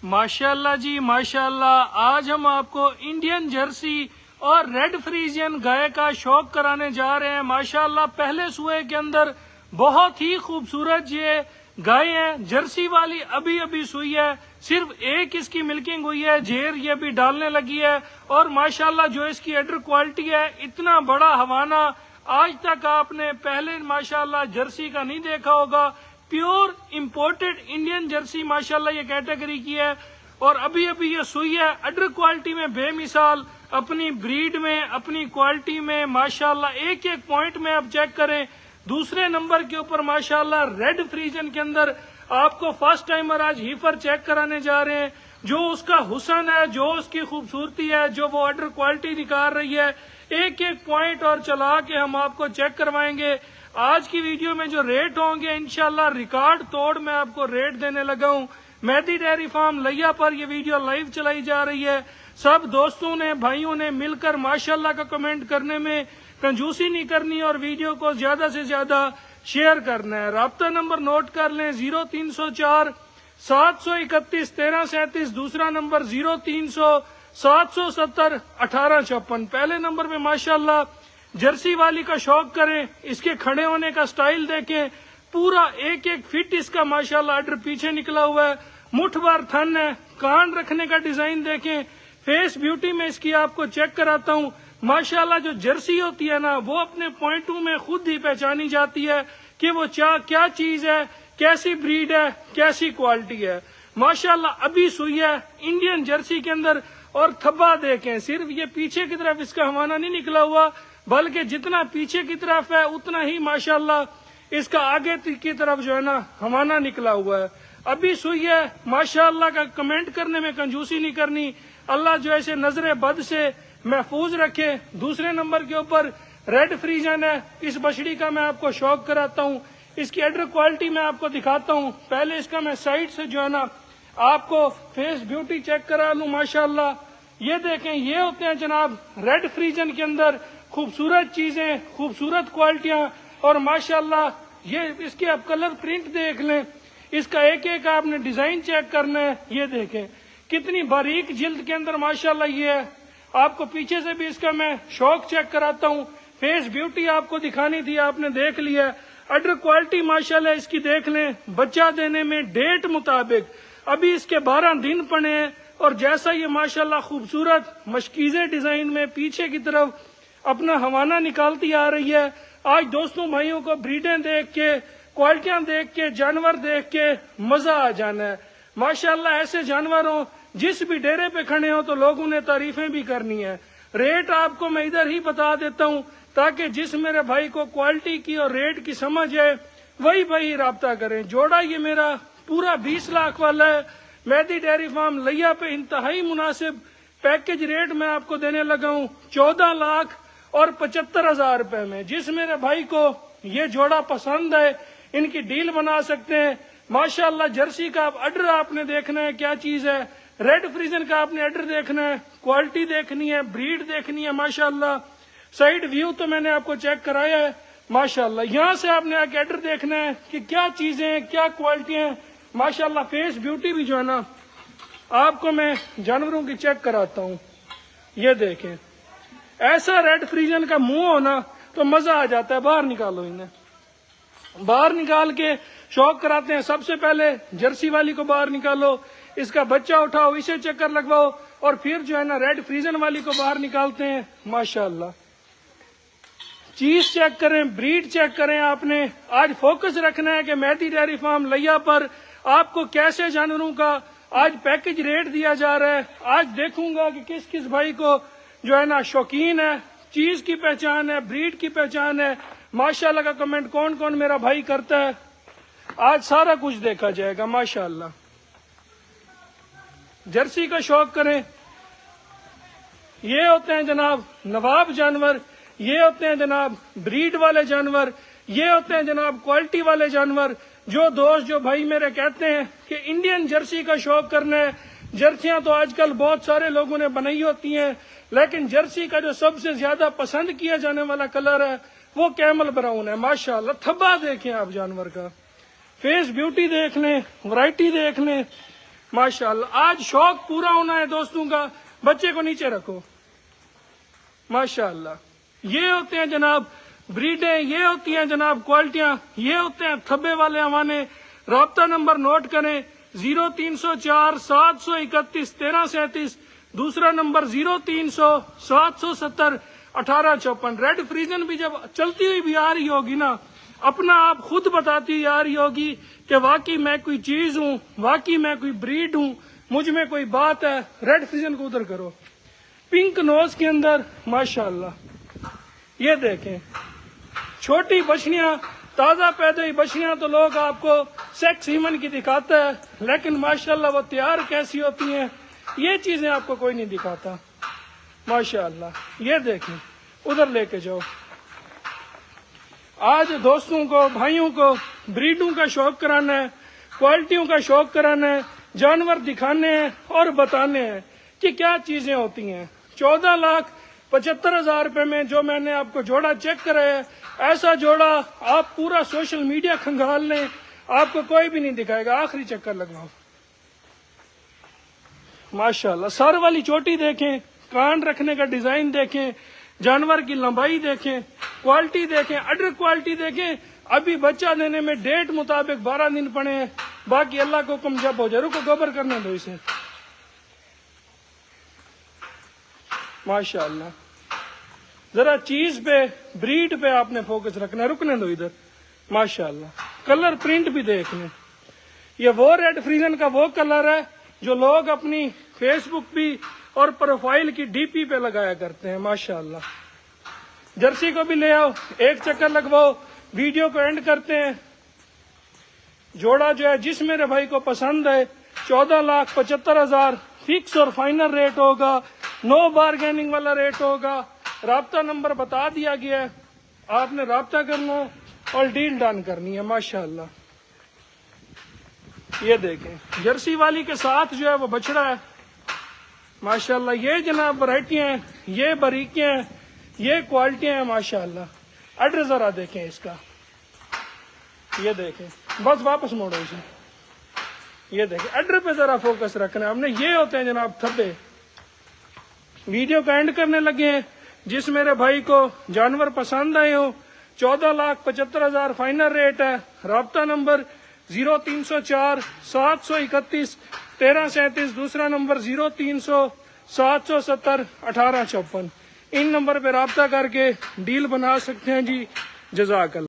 माशाल्लाह जी माशाल्लाह। आज हम आपको इंडियन जर्सी और रेड फ्रीजियन गाय का शौक कराने जा रहे हैं। माशाल्लाह पहले सुए के अंदर बहुत ही खूबसूरत ये गाय है। जर्सी वाली अभी अभी सुई है, सिर्फ एक इसकी मिल्किंग हुई है, झेर ये भी डालने लगी है। और माशाल्लाह जो इसकी एडर क्वालिटी है, इतना बड़ा हवाना आज तक आपने पहले माशाल्लाह जर्सी का नहीं देखा होगा। प्योर इंपोर्टेड इंडियन जर्सी माशाल्लाह ये कैटेगरी की है और अभी अभी ये सुई है। अडर क्वालिटी में बेमिसाल, अपनी ब्रीड में, अपनी क्वालिटी में माशाल्लाह एक एक पॉइंट में आप चेक करें। दूसरे नंबर के ऊपर माशाल्लाह रेड फ्रीजन के अंदर आपको फर्स्ट टाइमर आज हीफर चेक कराने जा रहे हैं। जो उसका हुसन है, जो उसकी खूबसूरती है, जो वो अडर क्वालिटी निकाल रही है, एक एक पॉइंट और चला के हम आपको चेक करवाएंगे। आज की वीडियो में जो रेट होंगे इंशाल्लाह रिकॉर्ड तोड़ मैं आपको रेट देने लगा हूँ। मेहदी डेयरी फार्म लिया पर ये वीडियो लाइव चलाई जा रही है। सब दोस्तों ने, भाइयों ने मिलकर माशाल्लाह का कमेंट करने में कंजूसी नहीं करनी और वीडियो को ज्यादा से ज्यादा शेयर करना है। राब्ता नंबर नोट कर लें 0304 731 1337। दूसरा नंबर 0300 770 1856। पहले नंबर पे माशाल्लाह जर्सी वाली का शौक करें, इसके खड़े होने का स्टाइल देखें, पूरा एक एक फिट इसका माशाल्लाह अडर पीछे निकला हुआ है, मुठ भर थन है, कान रखने का डिजाइन देखें। फेस ब्यूटी में इसकी आपको चेक कराता हूँ। माशाल्लाह जो जर्सी होती है ना, वो अपने पॉइंटों में खुद ही पहचानी जाती है कि वो क्या चीज है, कैसी ब्रीड है, कैसी क्वालिटी है। माशाल्लाह अभी सुई है इंडियन जर्सी के अंदर। और थब्बा देखें, सिर्फ ये पीछे की तरफ इसका हवाना नहीं निकला हुआ, बल्कि जितना पीछे की तरफ है उतना ही माशाल्लाह इसका आगे की तरफ जो है ना हवाना निकला हुआ है। अभी सुई है माशाल्लाह का कमेंट करने में कंजूसी नहीं करनी। अल्लाह जो ऐसे नजरे बद से महफूज रखे। दूसरे नंबर के ऊपर रेड फ्रीजन है। इस बछड़ी का मैं आपको शौक कराता हूँ, इसकी एडर क्वालिटी मैं आपको दिखाता हूँ। पहले इसका मैं साइड से जो है ना आपको फेस ब्यूटी चेक करा लूं। माशाल्लाह ये देखें, ये होते हैं जनाब रेड फ्रीजन के अंदर खूबसूरत चीजें, खूबसूरत क्वालिटियां। और माशाल्लाह ये इसके आप कलर प्रिंट देख लें, इसका एक एक आपने डिजाइन चेक करना है। ये देखें कितनी बारीक जिल्द के अंदर माशाल्लाह ये है। आपको पीछे से भी इसका मैं शौक चेक कराता हूँ। फेस ब्यूटी आपको दिखानी थी, आपने देख लिया। अडर क्वालिटी माशाल्लाह इसकी देख लें। बच्चा देने में डेट मुताबिक अभी इसके 12 दिन पड़े हैं और जैसा ये माशाल्लाह खूबसूरत मशकीजे डिजाइन में पीछे की तरफ अपना हवाना निकालती आ रही है। आज दोस्तों भाइयों को ब्रीडें देख के, क्वालिटियां देख के, जानवर देख के मजा आ जाना है। माशाल्लाह ऐसे जानवर हो जिस भी डेरे पे खड़े हो तो लोगों ने तारीफें भी करनी है। रेट आपको मैं इधर ही बता देता हूँ ताकि जिस मेरे भाई को क्वालिटी की और रेट की समझ है वही भाई राब्ता करें। जोड़ा ये मेरा पूरा 20 लाख वाला है। मेहदी डेयरी फार्म लिया पे इंतहाई मुनासिब पैकेज रेट में आपको देने लगा हूँ 14 लाख और 75,000 रुपए में। जिस मेरे भाई को ये जोड़ा पसंद है इनकी डील बना सकते हैं। माशाल्लाह जर्सी का अडर आपने देखना है क्या चीज है, रेड फ्रीजन का आपने अडर देखना है, क्वालिटी देखनी है, ब्रीड देखनी है। माशाल्लाह साइड व्यू तो मैंने आपको चेक कराया है। माशाल्लाह यहाँ से आपने आके अडर देखना है कि क्या चीजें हैं, क्या क्वालिटी है। माशाल्लाह फेस ब्यूटी भी जो है ना आपको मैं जानवरों की चेक कराता हूँ। ये देखें, ऐसा रेड फ्रीजन का मुंह हो ना तो मजा आ जाता है। बाहर निकालो इन्हें, बाहर निकाल के शौक कराते हैं। सबसे पहले जर्सी वाली को बाहर निकालो, इसका बच्चा उठाओ, इसे चक्कर लगवाओ और फिर जो है ना रेड फ्रीजन वाली को बाहर निकालते हैं। माशाल्लाह चीज चेक करें, ब्रीड चेक करें। आपने आज फोकस रखना है कि मेहदी डेयरी फार्म लिया पर आपको कैसे जानवरों का आज पैकेज रेट दिया जा रहा है। आज देखूंगा कि किस किस भाई को जो है ना शौकीन है, चीज की पहचान है, ब्रीड की पहचान है। माशाल्लाह का कमेंट कौन कौन मेरा भाई करता है, आज सारा कुछ देखा जाएगा। माशाल्लाह जर्सी का शौक करें। ये होते हैं जनाब नवाब जानवर, ये होते हैं जनाब ब्रीड वाले जानवर, ये होते हैं जनाब क्वालिटी वाले जानवर। जो दोस्त, जो भाई मेरे कहते हैं कि इंडियन जर्सी का शौक करना है, जर्सियां तो आजकल बहुत सारे लोगों ने बनाई होती हैं, लेकिन जर्सी का जो सबसे ज्यादा पसंद किया जाने वाला कलर है वो कैमल ब्राउन है। माशाल्लाह थब्बा देखें आप जानवर का, फेस ब्यूटी देख लें, वैरायटी देख लें। माशाल्लाह। आज शौक पूरा होना है दोस्तों का। बच्चे को नीचे रखो। माशाल्लाह, ये होते हैं जनाब ब्रीडें, ये होती हैं जनाब क्वालिटियां, ये होते हैं थब्बे वाले हवाने। राब्ता नंबर नोट करें 0304 731 1337, दूसरा नंबर 0300 770 1854। रेड फ्रीजन भी जब चलती हुई भी आ रही होगी ना, अपना आप खुद बताती हुई आ रही होगी कि वाकई मैं कोई चीज हूँ, वाकई मैं कोई ब्रीड हूँ, मुझ में कोई बात है। रेड फ्रीजन को उधर करो। पिंक नोज के अंदर माशाल्लाह, ये देखें छोटी बछड़ियां, ताजा पैदा हुई बछड़ियां तो लोग आपको सेक्स हीमन की दिखाते हैं, लेकिन माशाल्लाह वो तैयार कैसी होती हैं ये चीजें आपको कोई नहीं दिखाता। माशाल्लाह, ये देखें, उधर लेके जाओ। आज दोस्तों को, भाइयों को ब्रीडों का शौक कराना है, क्वालिटियों का शौक कराना है, जानवर दिखाने हैं और बताने हैं कि क्या चीजें होती हैं। 14,75,000 रुपए में जो मैंने आपको जोड़ा चेक कराया है, ऐसा जोड़ा आप पूरा सोशल मीडिया खंगाल लें, आपको कोई भी नहीं दिखाएगा। आखिरी चक्कर लगवाओ। माशाल्लाह, सर वाली चोटी देखें, कान रखने का डिजाइन देखें, जानवर की लंबाई देखें, क्वालिटी देखें, अडर क्वालिटी देखें। अभी बच्चा देने में डेट मुताबिक 12 दिन पड़े हैं, बाकी अल्लाह को हुक्म जब हो जाए। रुको, गोबर करने दो इसे। माशाल्लाह, जरा चीज पे, ब्रीड पे आपने फोकस रखना है। रुकने दो इधर। माशाल्लाह, कलर प्रिंट भी देखने। ये वो रेड फ्रीजन का वो कलर है जो लोग अपनी फेसबुक पे और प्रोफाइल की डीपी पे लगाया करते हैं। माशाल्लाह, जर्सी को भी ले आओ, एक चक्कर लगवाओ। वीडियो को एंड करते हैं। जोड़ा जो है जिस मेरे भाई को पसंद है 14,75,000 फिक्स और फाइनल रेट होगा, नो बार्गेनिंग वाला रेट होगा। राब्ता नंबर बता दिया गया है, आपने राब्ता करना और डील डन करनी है। माशाल्लाह, ये देखें जर्सी वाली के साथ जो है वो बछड़ा है। माशाल्लाह, ये जनाब वैरायटियां हैं, ये बारीकियां हैं, ये क्वालिटियां हैं। माशाल्लाह, अड्र जरा देखें इसका, ये देखें, बस वापस मोड़ो इसे। ये देखें, अड्र पे जरा फोकस रखना है हमने। ये होते हैं जनाब थब्बे। वीडियो का एंड करने लगे हैं। जिस मेरे भाई को जानवर पसंद आए हो, 14,75,000 फाइनल रेट है। राब्ता नंबर 0304 731 1337, दूसरा नंबर 0300 770 1854। इन नंबर पे राब्ता करके डील बना सकते हैं जी। जज़ाकल्लाह।